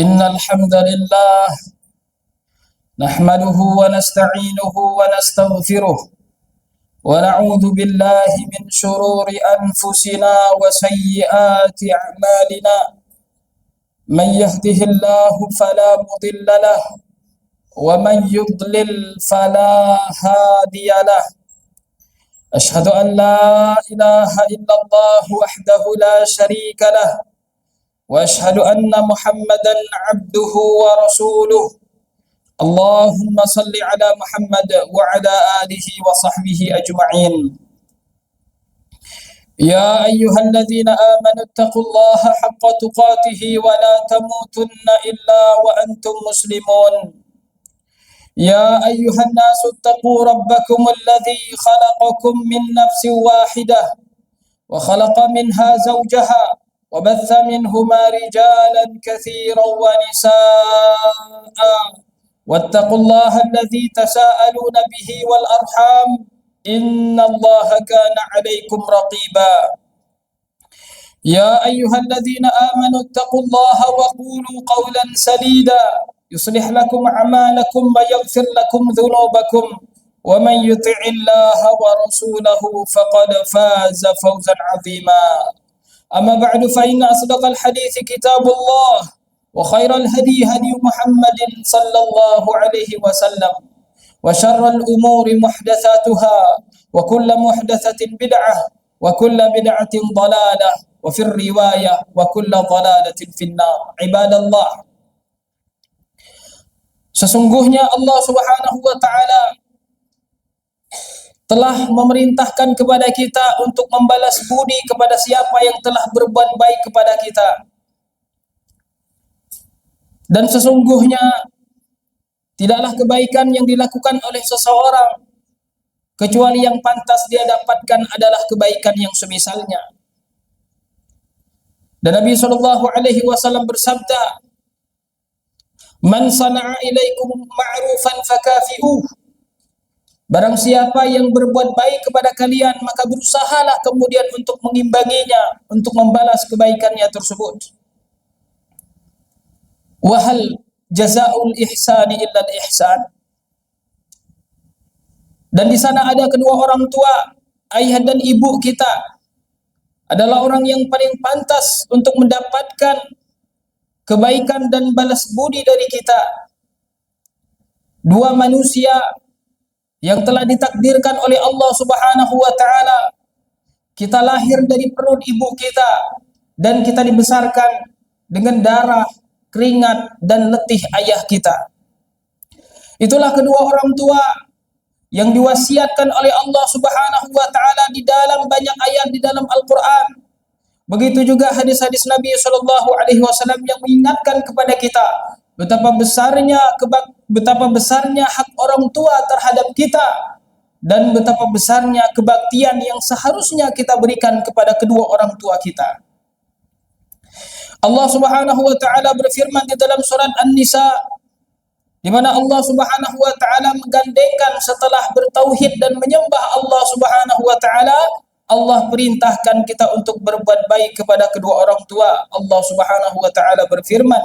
إن الحمد لله نحمده ونستعينه ونستغفره ونعوذ بالله من شرور أنفسنا وسيئات أعمالنا. من يهده الله فلا مضل له ومن يضلل فلا هادي له. أشهد أن لا إله إلا الله وحده لا شريك له وأشهد أن محمدا عبده ورسوله. اللهم صل على محمد وعلى آله وصحبه أجمعين. يا أيها الذين آمنوا اتقوا الله حق تقاته ولا تموتن إلا وأنتم مسلمون. يا أيها الناس اتقوا ربكم الذي خلقكم من نفس واحدة وخلق منها زوجها وبث منهما رجالا كثيرا ونساء. واتقوا الله الذي تساءلون به والأرحام إن الله كان عليكم رقيبا. يا أيها الذين آمنوا اتقوا الله وقولوا قولا سديدا يصلح لكم أعمالكم ويغفر لكم ذنوبكم ومن يطع الله ورسوله فقد فاز فوزا عظيما. أما بعد فإن أصدق الحديث كتاب الله وخير الهدي هدي محمد صلى الله عليه وسلم وشر الأمور محدثاتها وكل محدثة بدعة وكل بدعة ضلالة وفي الرواية وكل ضلالة في النار. عباد الله, sesungguhnya Allah Subhanahu wa taala telah memerintahkan kepada kita untuk membalas budi kepada siapa yang telah berbuat baik kepada kita. Dan sesungguhnya tidaklah kebaikan yang dilakukan oleh seseorang kecuali yang pantas dia dapatkan adalah kebaikan yang semisalnya. Dan Nabi SAW bersabda, "Man sana'a ilaikum ma'rufan fakafi'uh." Barang siapa yang berbuat baik kepada kalian, maka berusahalah kemudian untuk mengimbanginya, untuk membalas kebaikannya tersebut. Wahal jazaa'ul ihsani illa al-ihsan. Dan di sana ada kedua orang tua, ayah dan ibu kita, adalah orang yang paling pantas untuk mendapatkan kebaikan dan balas budi dari kita. Dua manusia yang telah ditakdirkan oleh Allah Subhanahu wa taala. Kita lahir dari perut ibu kita dan kita dibesarkan dengan darah, keringat dan letih ayah kita. Itulah kedua orang tua yang diwasiatkan oleh Allah Subhanahu wa taala di dalam banyak ayat di dalam Al-Qur'an. Begitu juga hadis-hadis Nabi sallallahu alaihi wasallam yang mengingatkan kepada kita betapa besarnya hak orang tua terhadap kita dan betapa besarnya kebaktian yang seharusnya kita berikan kepada kedua orang tua kita. Allah Subhanahu wa taala berfirman di dalam surat An-Nisa, di mana Allah Subhanahu wa taala menggandengkan setelah bertauhid dan menyembah Allah Subhanahu wa taala, Allah perintahkan kita untuk berbuat baik kepada kedua orang tua. Allah Subhanahu wa taala berfirman,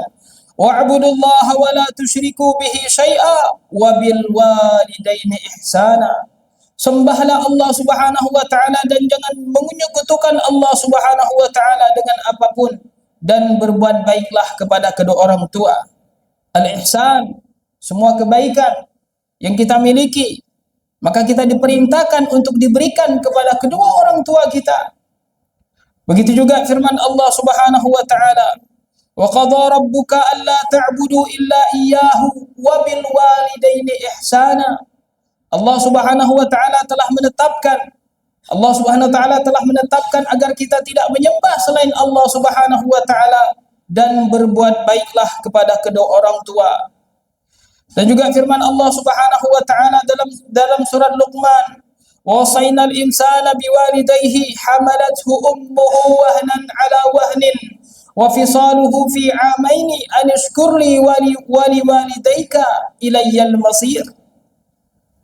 wa'budullaha wa la tusyriku bihi syai'a wa bil walidaini ihsana. Sembahlah Allah Subhanahu wa taala dan jangan menyekutukan Allah Subhanahu wa taala dengan apapun, dan berbuat baiklah kepada kedua orang tua. Al-ihsan, semua kebaikan yang kita miliki, maka kita diperintahkan untuk diberikan kepada kedua orang tua kita. Begitu juga firman Allah Subhanahu wa taala, wa qadha rabbuka alla ta'budu illa iyyahu wa bil walidaini ihsana. Allah Subhanahu wa taala telah menetapkan agar kita tidak menyembah selain Allah Subhanahu wa taala dan berbuat baiklah kepada kedua orang tua. Dan juga firman Allah Subhanahu wa taala dalam surat Luqman, wa wasainal insana biwalidayhi hamalathu ummuhu wahnan ala wahnin wa fisaluhu fi 'amaini an ishkur li wa liwalidayka ilayyal masir.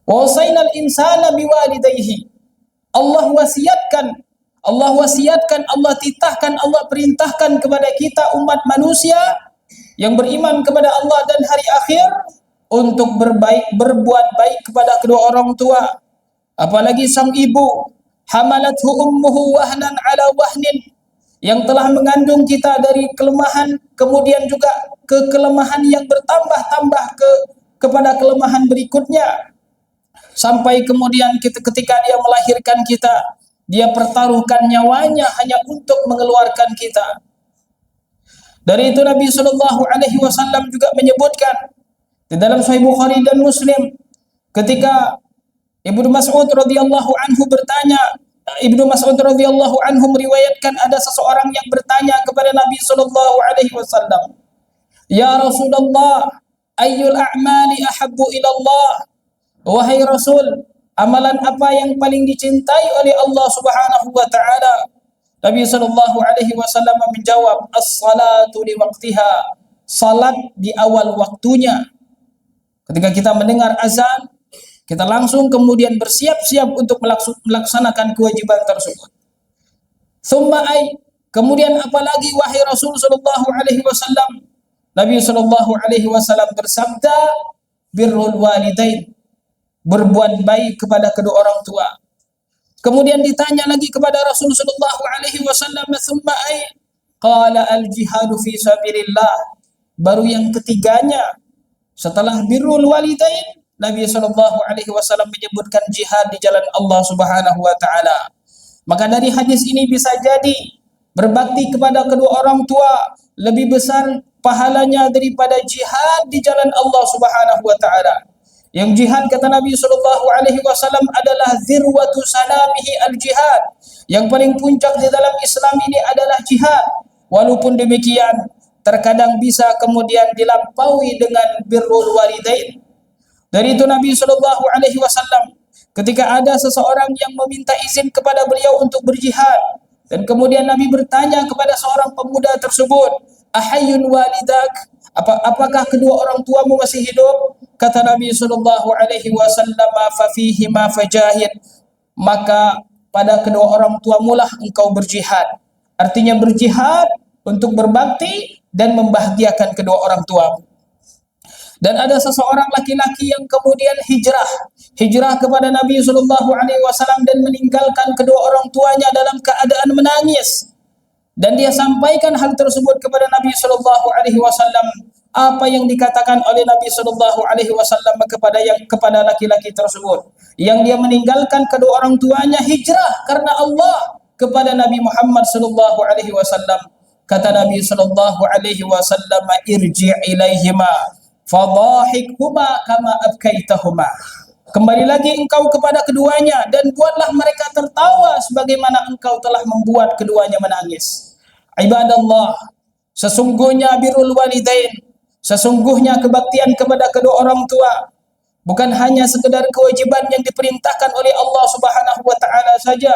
Wa wasainal insana biwalidayhi. Allah wasiatkan, Allah titahkan, Allah perintahkan kepada kita umat manusia yang beriman kepada Allah dan hari akhir untuk berbuat baik kepada kedua orang tua. Apalagi sang ibu, hamalathu ummuhu wahnan ala wahnin, yang telah mengandung kita dari kelemahan, kemudian juga ke kelemahan yang bertambah-tambah kepada kelemahan berikutnya, sampai kemudian ketika dia melahirkan kita, dia pertaruhkan nyawanya hanya untuk mengeluarkan kita. Dari itu Nabi Shallallahu Alaihi Wasallam juga menyebutkan di dalam Sahih Bukhari dan Muslim, ketika Ibnu Mas'ud radhiyallahu anhu bertanya, Ibnu Mas'ud radhiyallahu anhu meriwayatkan ada seseorang yang bertanya kepada Nabi Shallallahu Alaihi Wasallam, "Ya Rasulullah, ayyul a'mali ahabbu ila Allah?" Wahai Rasul, amalan apa yang paling dicintai oleh Allah Subhanahu wa taala? Nabi sallallahu alaihi wasallam menjawab, as-salatu li waqtiha, salat di awal waktunya. Ketika kita mendengar azan, kita langsung kemudian bersiap-siap untuk melaksanakan kewajiban tersebut. Thumma ay, kemudian apalagi wahai Rasul sallallahu alaihi wasallam? Nabi sallallahu alaihi wasallam bersabda, birrul walidain, berbuat baik kepada kedua orang tua. Kemudian ditanya lagi kepada Rasulullah sallallahu alaihi wasallam, "Tsumma ay?" Qala al-jihadu fi sabilillah. Baru yang ketiganya setelah birrul walidain, Nabi sallallahu alaihi wasallam menyebutkan jihad di jalan Allah Subhanahu wa taala. Maka dari hadis ini bisa jadi berbakti kepada kedua orang tua lebih besar pahalanya daripada jihad di jalan Allah Subhanahu wa taala. Yang jihad, kata Nabi sallallahu alaihi wasallam, adalah zirwatu sanamihi al-jihad. Yang paling puncak di dalam Islam ini adalah jihad. Walaupun demikian, terkadang bisa kemudian dilampaui dengan birrul walidain. Dari itu Nabi sallallahu alaihi wasallam, ketika ada seseorang yang meminta izin kepada beliau untuk berjihad, dan kemudian Nabi bertanya kepada seorang pemuda tersebut, "Ahayyun walidak?" Apakah kedua orang tuamu masih hidup? Kata Nabi sallallahu alaihi wasallam, "Fa fihi ma fajahid." Maka pada kedua orang tuamu lah engkau berjihad. Artinya berjihad untuk berbakti dan membahagiakan kedua orang tuamu. Dan ada seseorang laki-laki yang kemudian hijrah kepada Nabi sallallahu alaihi wasallam dan meninggalkan kedua orang tuanya dalam keadaan menangis. Dan dia sampaikan hal tersebut kepada Nabi sallallahu alaihi wasallam. Apa yang dikatakan oleh Nabi sallallahu alaihi wasallam kepada laki-laki tersebut, yang dia meninggalkan kedua orang tuanya hijrah karena Allah kepada Nabi Muhammad sallallahu alaihi wasallam. Kata Nabi sallallahu alaihi wasallam, "Irji' ilaihima fadhahikhuma kama abkaitahuma." Kembali lagi engkau kepada keduanya dan buatlah mereka tertawa sebagaimana engkau telah membuat keduanya menangis. Ibadallah, sesungguhnya birrul walidain, sesungguhnya kebaktian kepada kedua orang tua bukan hanya sekedar kewajiban yang diperintahkan oleh Allah Subhanahu wa taala saja,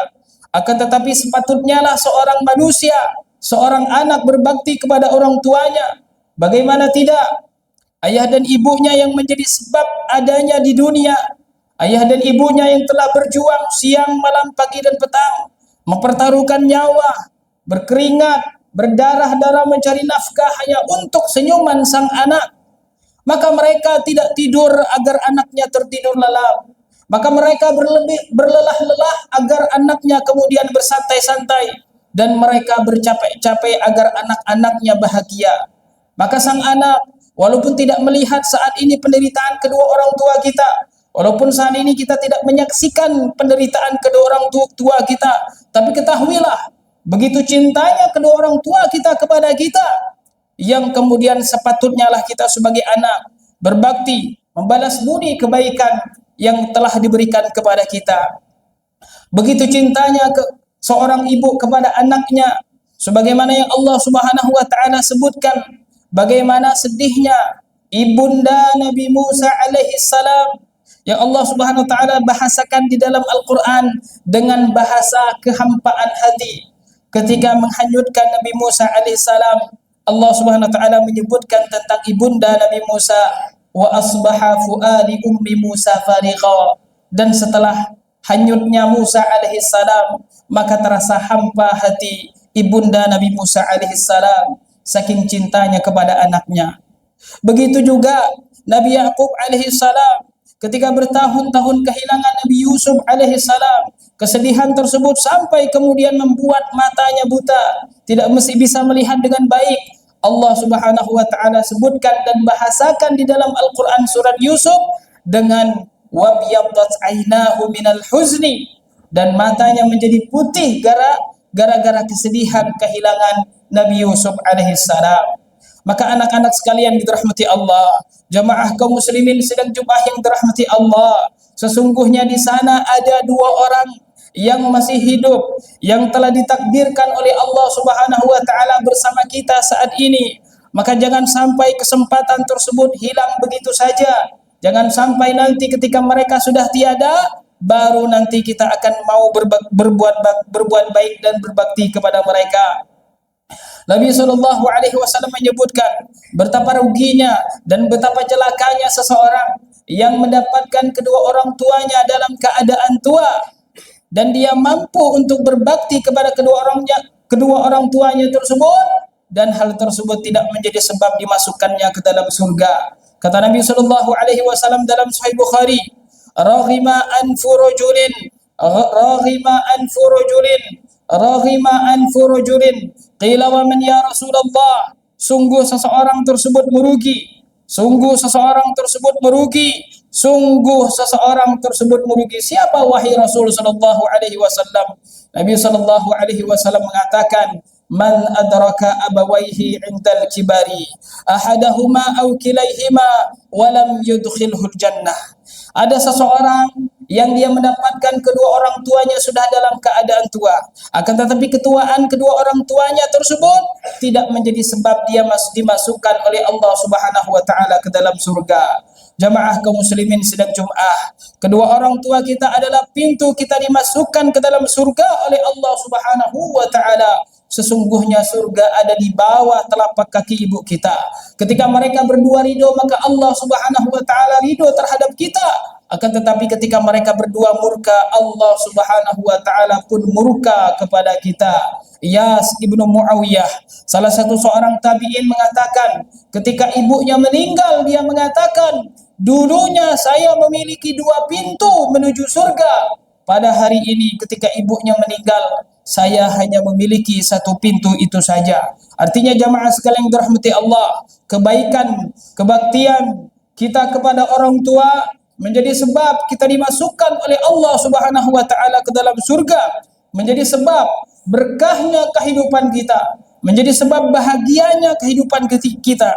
akan tetapi sepatutnya lah seorang manusia, seorang anak berbakti kepada orang tuanya. Bagaimana tidak? Ayah dan ibunya yang menjadi sebab adanya di dunia, ayah dan ibunya yang telah berjuang siang, malam, pagi dan petang, mempertaruhkan nyawa, berkeringat, berdarah-darah mencari nafkah hanya untuk senyuman sang anak. Maka mereka tidak tidur agar anaknya tertidur lelap. Maka mereka berlelah-lelah agar anaknya kemudian bersantai-santai. Dan mereka bercapek-capek agar anak-anaknya bahagia. Maka sang anak, walaupun tidak melihat saat ini penderitaan kedua orang tua kita, walaupun saat ini kita tidak menyaksikan penderitaan kedua orang tua kita, tapi ketahuilah, begitu cintanya kedua orang tua kita kepada kita, yang kemudian sepatutnya lah kita sebagai anak berbakti, membalas budi kebaikan yang telah diberikan kepada kita. Begitu cintanya seorang ibu kepada anaknya, sebagaimana yang Allah Subhanahu wa taala sebutkan, bagaimana sedihnya ibunda Nabi Musa alaihi salam yang Allah Subhanahu wa taala bahasakan di dalam Al-Qur'an dengan bahasa kehampaan hati. Ketika menghanyutkan Nabi Musa alaihissalam, Allah Subhanahu wa taala menyebutkan tentang ibunda Nabi Musa, wa asbaha fuadi ummi Musa farigha, dan setelah hanyutnya Musa alaihissalam, maka terasa hampa hati ibunda Nabi Musa alaihissalam. saking cintanya kepada anaknya. Begitu juga Nabi Yakub alaihi salam ketika bertahun-tahun kehilangan Nabi Yusuf alaihi salam, kesedihan tersebut sampai kemudian membuat matanya buta, tidak mesti bisa melihat dengan baik. Allah Subhanahu wa taala sebutkan dan bahasakan di dalam Al-Qur'an surat Yusuf dengan wabiyaddat ainahu minal huzni, dan matanya menjadi putih gara-gara kesedihan kehilangan Nabi Yusuf alaihi salam. Maka anak-anak sekalian dirahmati Allah, jamaah kaum muslimin sidang Jumat yang dirahmati Allah, sesungguhnya di sana ada dua orang yang masih hidup, yang telah ditakdirkan oleh Allah Subhanahu wa taala bersama kita saat ini. Maka jangan sampai kesempatan tersebut hilang begitu saja. Jangan sampai nanti ketika mereka sudah tiada, baru nanti kita akan mau berbuat baik dan berbakti kepada mereka. Nabi sallallahu alaihi wasallam menyebutkan betapa ruginya dan betapa celakanya seseorang yang mendapatkan kedua orang tuanya dalam keadaan tua dan dia mampu untuk berbakti kepada kedua orang tuanya tersebut, dan hal tersebut tidak menjadi sebab dimasukkannya ke dalam surga. Kata Nabi sallallahu alaihi wasallam dalam Sahih Bukhari, raghima anfu rajulin qila wa man ya Rasulullah, sungguh seseorang tersebut merugi, sungguh seseorang tersebut merugi. Siapa wahai Rasul sallallahu alaihi wasallam? Nabi sallallahu alaihi wasallam mengatakan, man adraka abawaihi indal kibari ahadahuma aw kilaihima wa lam yudkhilhul jannah. Ada seseorang yang dia mendapatkan kedua orang tuanya sudah dalam keadaan tua, akan tetapi ketuaan kedua orang tuanya tersebut tidak menjadi sebab dia dimasukkan oleh Allah Subhanahu wa taala ke dalam surga. Jamaah kaum muslimin sidang Jumat, kedua orang tua kita adalah pintu kita dimasukkan ke dalam surga oleh Allah Subhanahu wa taala. Sesungguhnya surga ada di bawah telapak kaki ibu kita. Ketika mereka berdua ridho, maka Allah Subhanahu wa taala ridho terhadap kita. Akan tetapi ketika mereka berdua murka, Allah Subhanahu wa taala pun murka kepada kita. Iyas ibnu Muawiyah, salah satu seorang tabi'in, mengatakan ketika ibunya meninggal, dia mengatakan, dulunya saya memiliki dua pintu menuju surga. Pada hari ini ketika ibunya meninggal, saya hanya memiliki satu pintu itu saja. Artinya jamaah sekalian yang dirahmati Allah, kebaikan, kebaktian kita kepada orang tua menjadi sebab kita dimasukkan oleh Allah Subhanahu wa taala ke dalam surga, menjadi sebab berkahnya kehidupan kita, menjadi sebab bahagianya kehidupan kita,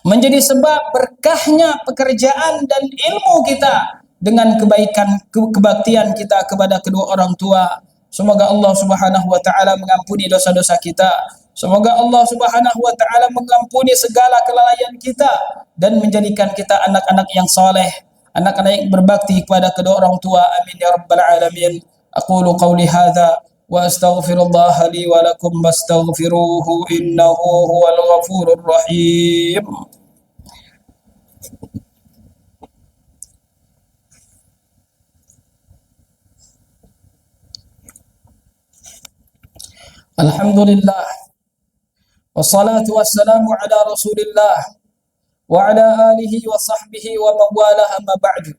menjadi sebab berkahnya pekerjaan dan ilmu kita dengan kebaikan kebaktian kita kepada kedua orang tua. Semoga Allah Subhanahu wa taala mengampuni dosa-dosa kita. Semoga Allah Subhanahu wa taala mengampuni segala kelalaian kita dan menjadikan kita anak-anak yang saleh, anak-anak yang berbakti kepada kedua orang tua. Amin ya rabbal alamin. Aqulu qawli hadza wa astaghfirullah li wa lakum wastaghfiruhu innahu huwal ghafurur rahim. Alhamdulillah, wassalatu wassalamu ala rasulillah wa ala alihi wa sahbihi wa mawalah, amma ba'du.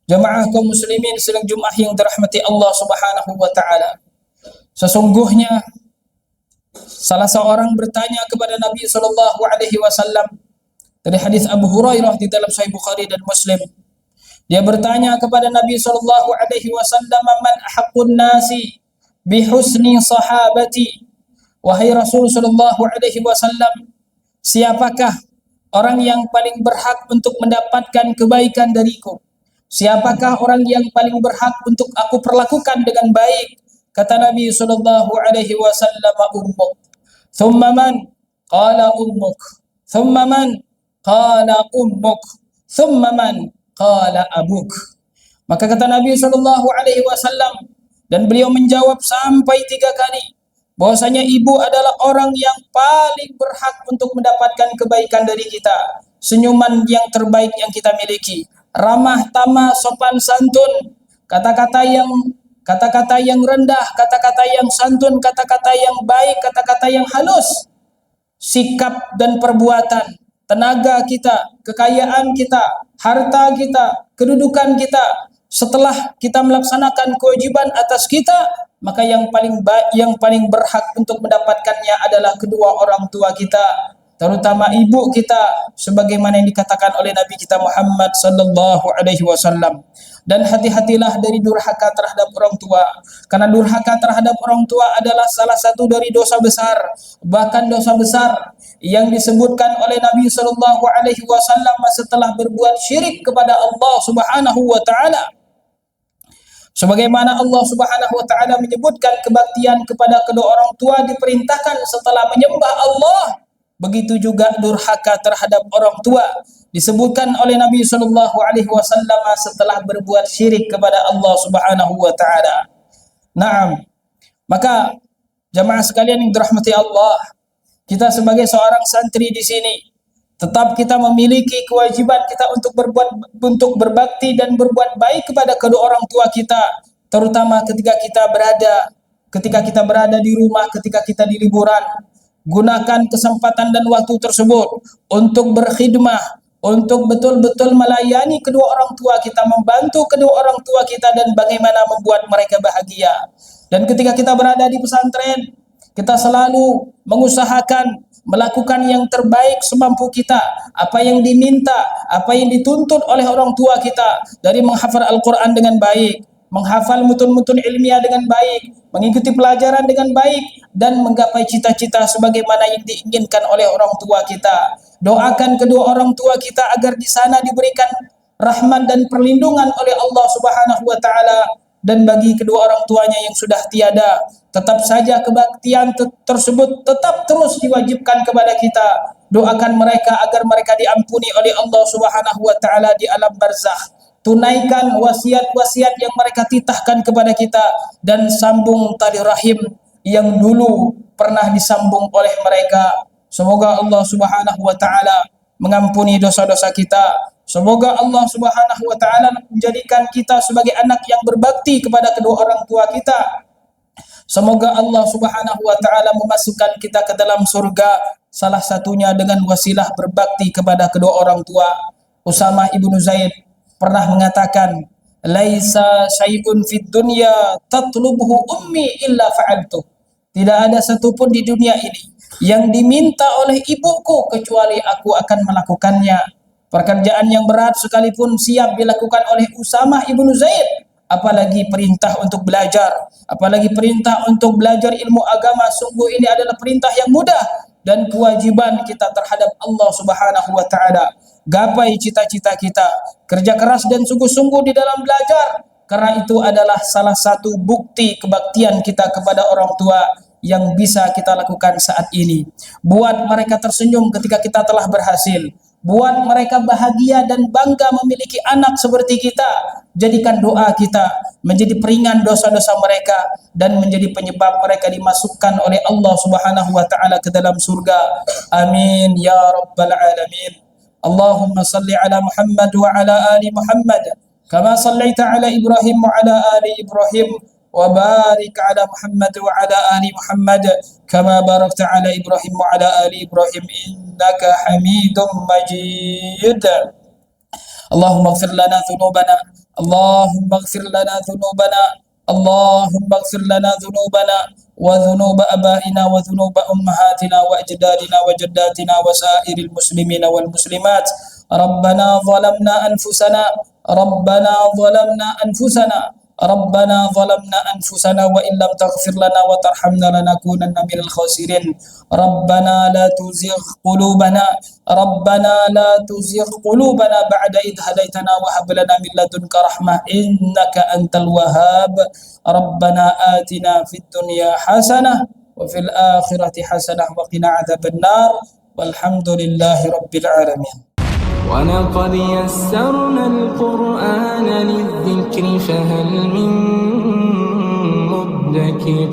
Jamaah kaum muslimin sidang Jumat yang dirahmati Allah Subhanahu wa taala, sesungguhnya salah seorang bertanya kepada Nabi sallallahu alaihi wasallam dari hadis Abu Hurairah di dalam Sahih Bukhari dan Muslim. Dia bertanya kepada Nabi sallallahu alaihi wasallam, man ahaqqun nasi bihusni sahabati, wahai Rasul sallallahu alaihi wasallam, siapakah orang yang paling berhak untuk mendapatkan kebaikan dariku? Siapakah orang yang paling berhak untuk aku perlakukan dengan baik? Kata Nabi sallallahu alaihi wasallam, ummuk. Thumma man? Qala ummuk. Thumma man? Qala ummuk. Thumma man? Qala abuk. Maka kata Nabi sallallahu alaihi wasallam, dan beliau menjawab sampai 3 kali, bahwasanya ibu adalah orang yang paling berhak untuk mendapatkan kebaikan dari kita. Senyuman yang terbaik yang kita miliki, ramah tamah, sopan santun, kata-kata yang rendah, kata-kata yang santun, kata-kata yang baik, kata-kata yang halus. sikap dan perbuatan, tenaga kita, kekayaan kita, harta kita, kedudukan kita, setelah kita melaksanakan kewajiban atas kita, maka yang paling berhak untuk mendapatkannya adalah kedua orang tua kita, terutama ibu kita, sebagaimana yang dikatakan oleh Nabi kita Muhammad sallallahu alaihi wasallam. Dan hati-hatilah dari durhaka terhadap orang tua, karena durhaka terhadap orang tua adalah salah satu dari dosa besar, bahkan dosa besar yang disebutkan oleh Nabi sallallahu alaihi wasallam setelah berbuat syirik kepada Allah Subhanahu wa taala. Sebagaimana Allah Subhanahu wa taala menyebutkan kebaktian kepada kedua orang tua diperintahkan setelah menyembah Allah, begitu juga durhaka terhadap orang tua disebutkan oleh Nabi sallallahu alaihi wasallam setelah berbuat syirik kepada Allah Subhanahu wa taala. Naam. Maka jamaah sekalian yang dirahmati Allah, kita sebagai seorang santri di sini tetap kita memiliki kewajiban kita untuk berbakti dan berbuat baik kepada kedua orang tua kita, terutama ketika kita berada di rumah, ketika kita di liburan. Gunakan kesempatan dan waktu tersebut untuk berkhidmah, untuk betul-betul melayani kedua orang tua kita, membantu kedua orang tua kita dan bagaimana membuat mereka bahagia. Dan ketika kita berada di pesantren, kita selalu mengusahakan melakukan yang terbaik semampu kita, apa yang diminta, apa yang dituntut oleh orang tua kita, dari menghafal Al-Quran dengan baik, menghafal mutun-mutun ilmiah dengan baik, mengikuti pelajaran dengan baik, dan menggapai cita-cita sebagaimana yang diinginkan oleh orang tua kita. Doakan kedua orang tua kita agar di sana diberikan rahmat dan perlindungan oleh Allah Subhanahu wa taala, dan bagi kedua orang tuanya yang sudah tiada, tetap saja kebaktian tersebut tetap terus diwajibkan kepada kita. Doakan mereka agar mereka diampuni oleh Allah Subhanahu wa taala di alam barzakh. Tunaikan wasiat-wasiat yang mereka titahkan kepada kita, dan sambung tali rahim yang dulu pernah disambung oleh mereka. Semoga Allah Subhanahu wa taala mengampuni dosa-dosa kita. Semoga Allah Subhanahu wa taala menjadikan kita sebagai anak yang berbakti kepada kedua orang tua kita. Semoga Allah Subhanahu wa taala memasukkan kita ke dalam surga, salah satunya dengan wasilah berbakti kepada kedua orang tua. Usamah ibnu Zaid pernah mengatakan, laisa syai'un fid dunya tatlubuhu ummi illa fa'altu. Tidak ada satupun di dunia ini yang diminta oleh ibuku kecuali aku akan melakukannya. Pekerjaan yang berat sekalipun siap dilakukan oleh Usamah ibnu Zaid, apalagi perintah untuk belajar, apalagi perintah untuk belajar ilmu agama. Sungguh ini adalah perintah yang mudah dan kewajiban kita terhadap Allah Subhanahu wa taala. Gapai cita-cita kita, kerja keras dan sungguh-sungguh di dalam belajar, karena itu adalah salah satu bukti kebaktian kita kepada orang tua yang bisa kita lakukan saat ini. Buat mereka tersenyum ketika kita telah berhasil, buat mereka bahagia dan bangga memiliki anak seperti kita. Jadikan doa kita menjadi peringan dosa-dosa mereka dan menjadi penyebab mereka dimasukkan oleh Allah Subhanahu wa taala ke dalam surga. Amin ya rabbal alamin. Allahumma salli ala Muhammad wa ala ali Muhammad kama sallaita ala Ibrahim wa ala ali Ibrahim, wa barik ala Muhammad wa ala ali Muhammad kama barakta ala Ibrahim wa ala ali Ibrahim innaka Hamidum Majid. Allahumma ighfir lana dhunubana, Allahumma ighfir lana dhunubana, Allahumma ighfir lana dhunubana wa dhunuba abaina wa dhunuba ummahatina wa ajdadina wa jaddatina wa sairil muslimina wal muslimat. Rabbana zalamna anfusana, Rabbana zalamna anfusana, Rabbana zalamna anfusana wa illam taghfir lana wa tarhamna lanakunanna minal khasirin. Rabbana la tuzigh qulubana, Rabbana la tuzigh qulubana ba'da idh hadaitana wa hab lana min ladunka rahmah innaka antal wahhab. Rabbana atina fid dunya hasanah wa fil akhirati hasanah wa qina adzabannar. Walhamdulillahi rabbil alamin. ولقد يسرنا القرآن للذكر فهل من مدكر